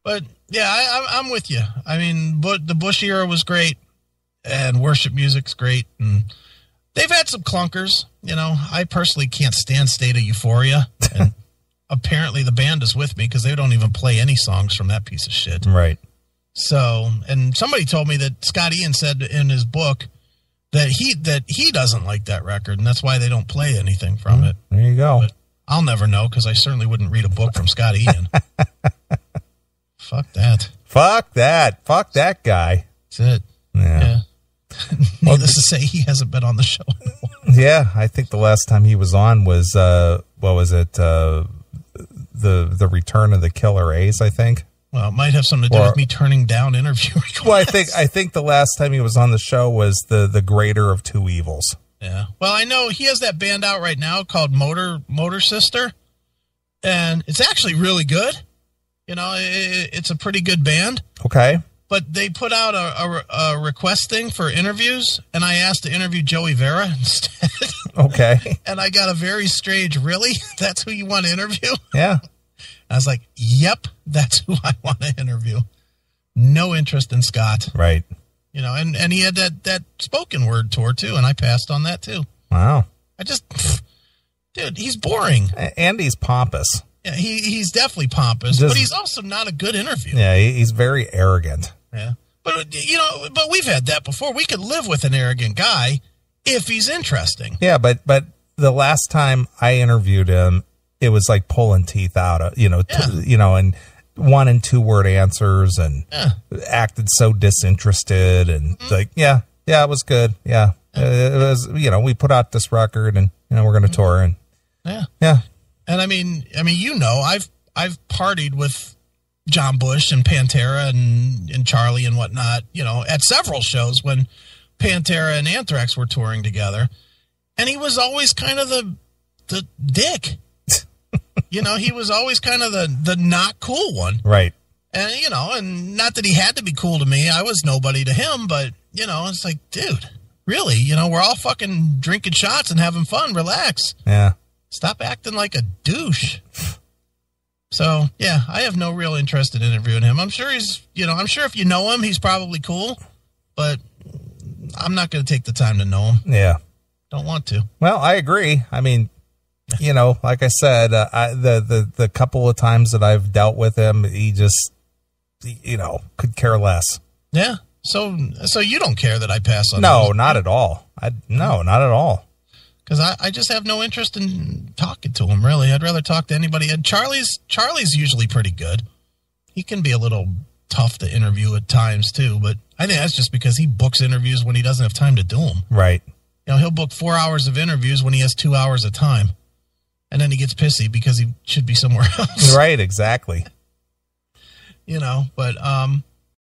But yeah, I'm with you. I mean, but the Bush era was great, and worship music's great, and they've had some clunkers. You know, I personally can't stand State of Euphoria, and apparently the band is with me because they don't even play any songs from that piece of shit. Right. So, and somebody told me that Scott Ian said in his book that he doesn't like that record, and that's why they don't play anything from it. There you go. But I'll never know because I certainly wouldn't read a book from Scott Ian. Fuck that. Fuck that guy. That's it. Yeah. Needless to say, he hasn't been on the show anymore. Yeah, I think the last time he was on was what was it? The Return of the Killer A's, I think. Well, it might have something to do with me turning down interview requests. Well, I think the last time he was on the show was the Greater of Two Evils. Yeah. Well, I know he has that band out right now called Motor Sister, and it's actually really good. You know, it's a pretty good band. Okay. But they put out a request thing for interviews, and I asked to interview Joey Vera instead. Okay. And I got a very strange, really? That's who you want to interview? Yeah. I was like, yep, that's who I want to interview. No interest in Scott. Right. You know, and he had that spoken word tour, too, and I passed on that, too. Wow. Dude, he's boring. And he's pompous. Yeah, he's definitely pompous, but he's also not a good interview. Yeah, he's very arrogant. Yeah. But, you know, we've had that before. We could live with an arrogant guy if he's interesting. Yeah, but the last time I interviewed him, it was like pulling teeth out of, and 1 and 2 word answers and acted so disinterested and like, yeah, it was good. Yeah. It was, we put out this record and, we're going to tour and yeah. And I mean, I've partied with John Bush and Pantera and Charlie and whatnot, at several shows when Pantera and Anthrax were touring together. And he was always kind of the dick. He was always kind of the not cool one. Right. And, and not that he had to be cool to me. I was nobody to him, but, it's like, dude, really? We're all fucking drinking shots and having fun. Relax. Yeah. Stop acting like a douche. So, yeah, I have no real interest in interviewing him. I'm sure I'm sure if you know him, he's probably cool, but I'm not going to take the time to know him. Yeah. Don't want to. Well, I agree. I mean, like I said, the couple of times that I've dealt with him, he just, could care less. Yeah. So you don't care that I pass on? No, not at all. No, not at all. Because I just have no interest in talking to him, really. I'd rather talk to anybody. And Charlie's usually pretty good. He can be a little tough to interview at times, too. But I think that's just because he books interviews when he doesn't have time to do them. Right. He'll book 4 hours of interviews when he has 2 hours of time. And then he gets pissy because he should be somewhere else. Right, exactly. But